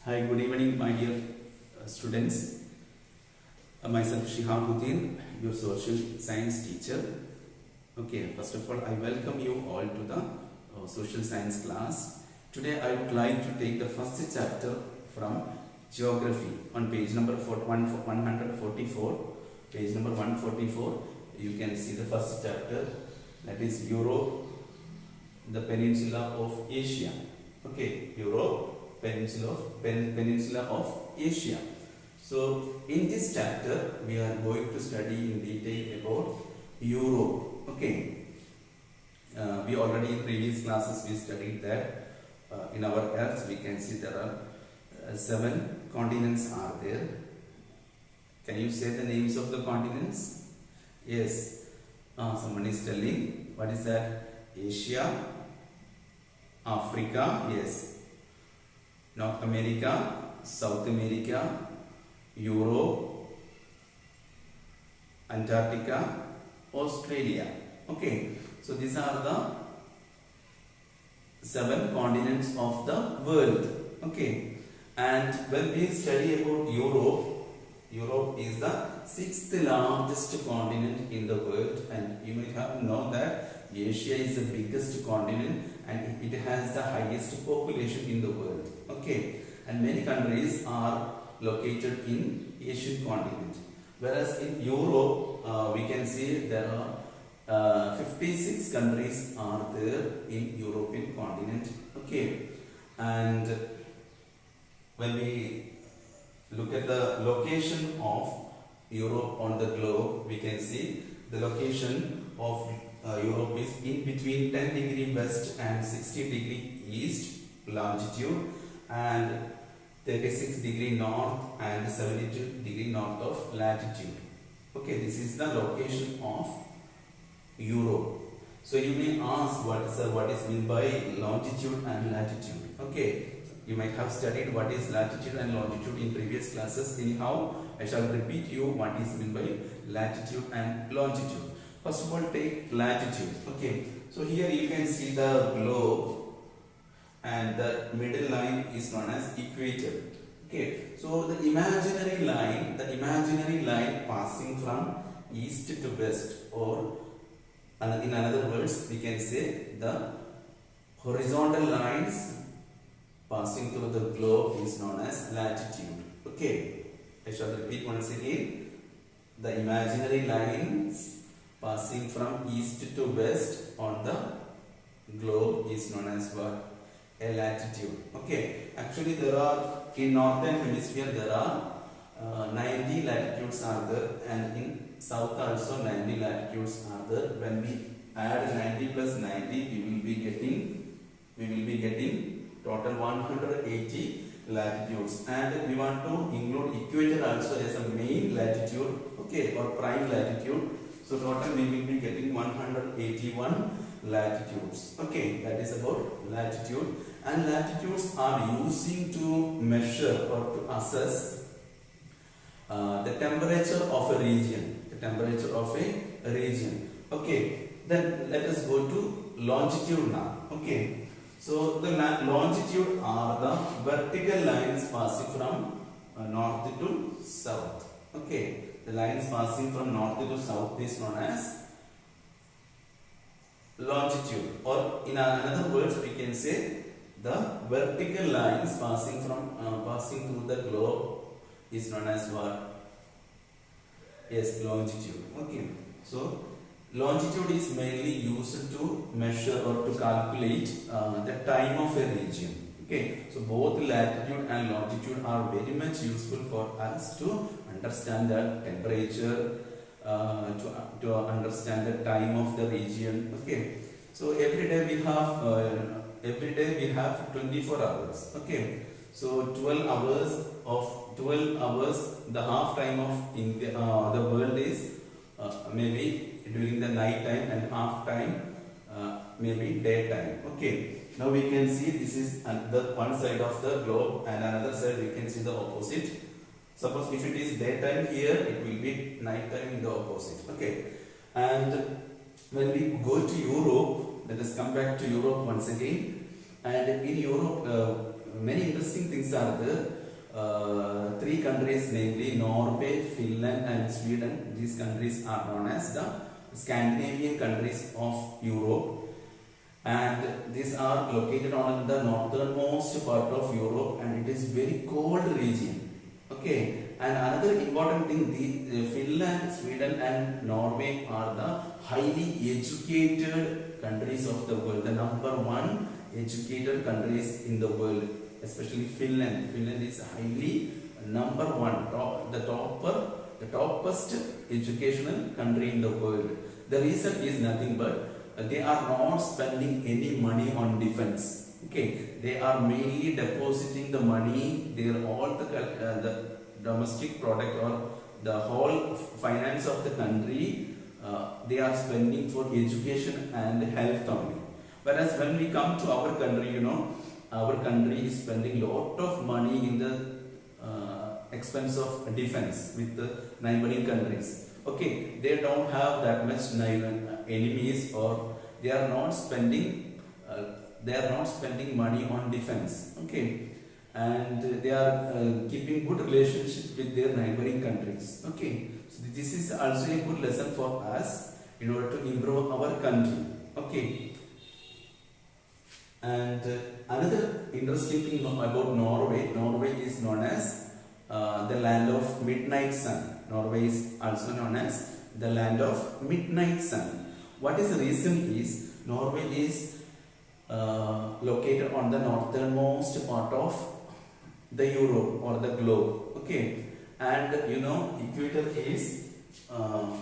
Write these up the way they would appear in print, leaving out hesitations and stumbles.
Hi, good evening, my dear students. Myself Shihabuddin, your social science teacher. Okay, first of all, I welcome you all to the social science class. Today, I would like to take the first chapter from geography on page number 144. Page number 144. You can see the first chapter, that is Europe, the peninsula of Asia. Okay, Europe. Peninsula of Asia. So in this chapter we are going to study in detail about Europe. Okay, we already in previous classes we studied that in our earth we can see there are 7 continents are there. Can you say the names of the continents? Yes, someone is telling. What is that? Asia, Africa, yes, North America, South America, Europe, Antarctica, Australia. Okay, so these are the 7 continents of the world. Okay, and when we study about Europe, Europe is the 6th largest continent in the world, and you might have known that Asia is the biggest continent and it has the highest population in the world. Okay, and many countries are located in Asian continent, whereas in Europe we can see there are 56 countries are there in European continent. Okay, and when we look at the location of Europe on the globe, we can see the location of Europe is in between 10 degree west and 60 degree east longitude and 36 degree north and 72 degree north of latitude. Okay, this is the location of Europe. So you may ask what is meant by longitude and latitude. Okay, you might have studied what is latitude and longitude in previous classes. Anyhow, I shall repeat you what is meant by latitude and longitude. First of all, take latitude. Okay, so here you can see the globe and the middle line is known as equator. Okay, so the imaginary line passing from east to west, or in other words we can say the horizontal lines passing through the globe is known as latitude. Okay, I shall repeat once again. The imaginary lines passing from east to west on the globe is known as what? A latitude. Okay, actually there are in northern hemisphere there are 90 latitudes are there, and in south also 90 latitudes are there. When we add 90 plus 90 we will be getting total 180 latitudes, and we want to include equator also as a main latitude, okay, or prime latitude. So total we will be getting 181 latitudes. Okay, that is about latitude. And latitudes are using to measure or to assess the temperature of a region. The temperature of a region. Okay, then let us go to longitude now. Okay, so the longitude are the vertical lines passing from north to south. Okay, the lines passing from north to south is known as longitude, or in other words we can say the vertical lines passing through the globe is known as what? Yes, longitude. Okay, so longitude is mainly used to measure or to calculate the time of a region. Okay, so both latitude and longitude are very much useful for us to understand the temperature, to understand the time of the region. Okay, so every day we have 24 hours. Okay, so 12 hours the half time of the world is maybe during the night time, and half time maybe daytime. Okay, now we can see this is the one side of the globe, and another side we can see the opposite. Suppose if it is daytime here, it will be night time in the opposite. Okay, and when we go to Europe, let us come back to Europe once again. And in Europe many interesting things are there. Three countries, namely Norway, Finland, and Sweden. These countries are known as the Scandinavian countries of Europe, and these are located on the northernmost part of Europe, and it is very cold region. Okay, and another important thing, the Finland, Sweden, and Norway are the highly educated countries of the world, the number one educated countries in the world, especially Finland. Finland is highly number one, the toppest educational country in the world. The reason is nothing but they are not spending any money on defense. Okay, they are mainly depositing the money, their all the domestic product or the whole finance of the country, they are spending for education and health only. Whereas when we come to our country, our country is spending lot of money in the expense of defense with the neighboring countries. Okay, they don't have that much enemies, or they are not spending money on defense. Okay, and they are keeping good relationship with their neighboring countries. Okay, so this is also a good lesson for us in order to improve our country. Okay, and another interesting thing about Norway. Norway is known as the land of midnight sun. Norway is also known as the land of midnight sun. What is the reason is Norway is located on the northernmost part of the Europe or the globe. Okay, and equator is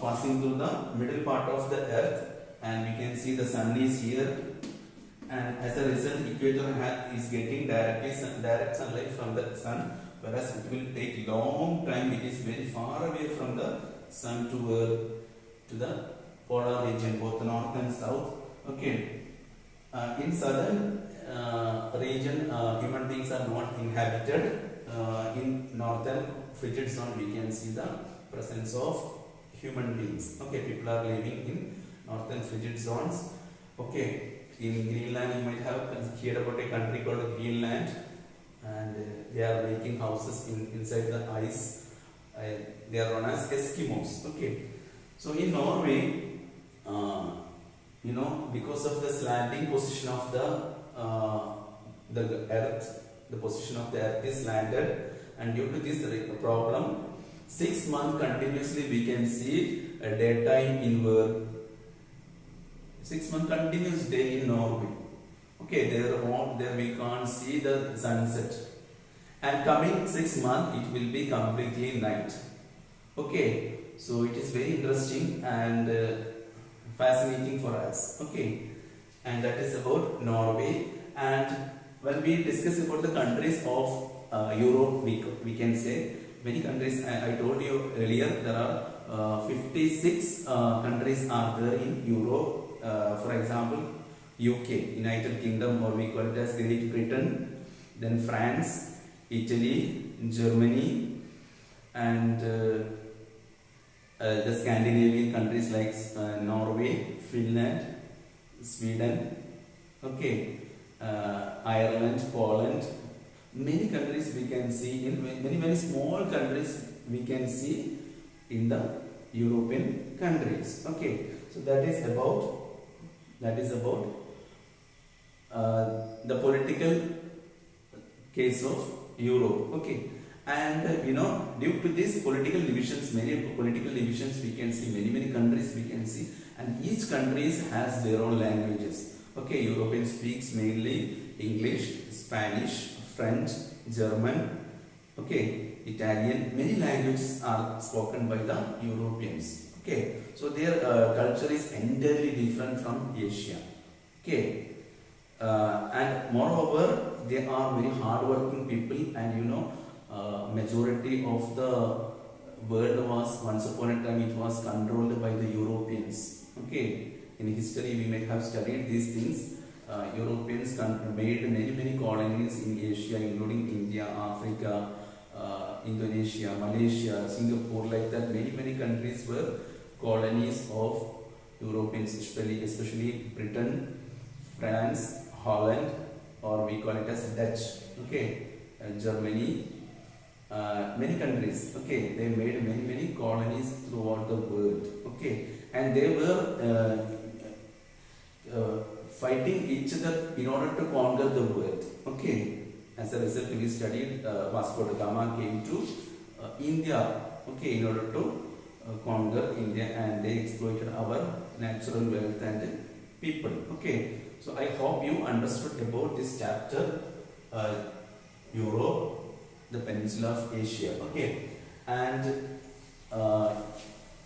passing through the middle part of the earth, and we can see the sun is here, and as a result equator is getting direct sunlight from the sun, whereas it will take long time. It is very far away from the sun to the polar region, both north and south. Okay, in southern region, human beings are not inhabited. In northern frigid zone, we can see the presence of human beings. Okay, people are living in northern frigid zones. Okay, in Greenland, you might have heard about a country called Greenland, and they are making houses inside the ice. They are known as Eskimos. Okay, so in Norway, because of the slanting position of the earth, the position of the earth is slanted, and due to this problem, 6 months continuously we can see a daytime in work. 6 months continuous day in Norway. Okay, there we can't see the sunset, and coming 6 months it will be completely night. Okay, so it is very interesting and fascinating for us. Okay, and that is about Norway. And when we discuss about the countries of Europe, we can say many countries. I told you earlier there are 56 countries are there in Europe. For example, UK, United Kingdom, or we call it as Great Britain, then France, Italy, Germany, and the Scandinavian countries like Norway, Finland, Sweden, okay, Ireland, Poland. Many countries we can see, in many small countries we can see in the European countries. Okay, so that is about the political case of Europe. Okay, and due to these political divisions, many political divisions we can see, many countries we can see, and each country has their own languages. Okay, European speaks mainly English, Spanish, French, German, okay, Italian. Many languages are spoken by the Europeans. Okay, so their culture is entirely different from Asia. Okay, and moreover, they are very hardworking people, and majority of the world was once upon a time it was controlled by the Europeans. Okay, in history we may have studied these things. Europeans made many colonies in Asia, including India, Africa, Indonesia, Malaysia, Singapore, like that. Many countries were colonies of Europeans, especially Britain, France, Holland, or we call it as Dutch. Okay, Germany, many countries. Okay, they made many colonies throughout the world. Okay, and they were fighting each other in order to conquer the world. Okay, as a result, we studied Vasco da Gama came to India. Okay, in order to conquer India, and they exploited our natural wealth and people. Okay, so I hope you understood about this chapter, Europe, the peninsula of Asia. Okay, and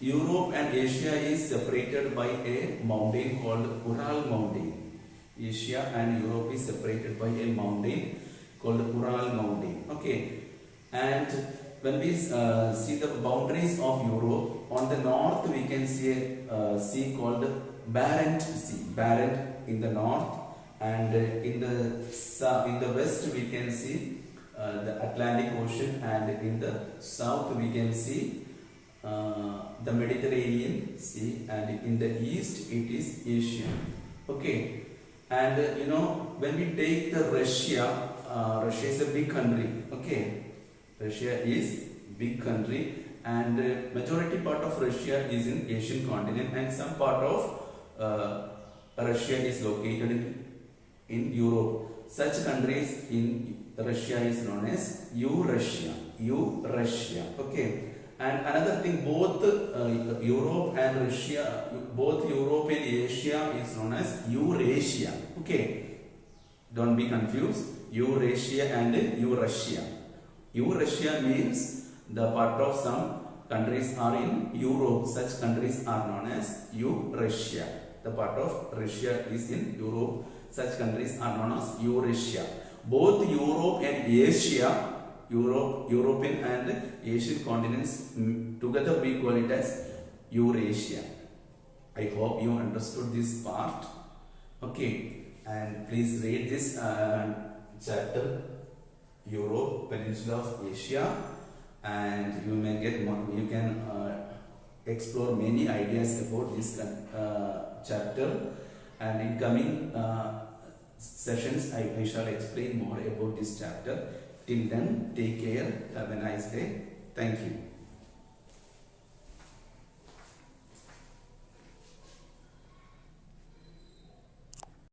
Europe and Asia is separated by a mountain called Ural Mountain. Asia and Europe is separated by a mountain called Ural Mountain. Okay, and when we see the boundaries of Europe, on the north we can see a sea called Barents Sea. Barents in the north, and in the west we can see the Atlantic Ocean, and in the south we can see the Mediterranean Sea, and in the east it is Asia. Okay, and when we take the Russia, Russia is a big country. Okay, Russia is big country, and majority part of Russia is in Asian continent, and some part of Russia is located in Europe. Such countries in Russia is known as Eurasia. Eurasia. Okay. And another thing, both Europe and Russia, both Europe and Asia is known as Eurasia. Okay. Don't be confused. Eurasia and Eurasia. Eurasia means the part of some countries are in Europe. Such countries are known as Eurasia. The part of Russia is in Europe. Such countries are known as Eurasia. Both Europe and Asia, European and Asian continents together we call it as Eurasia. I hope you understood this part. Okay, and please read this chapter, Europe, Peninsula of Asia, and you may get more, you can explore many ideas about this chapter, and in coming sessions I shall explain more about this chapter. Till then, take care. Have a nice day. Thank you.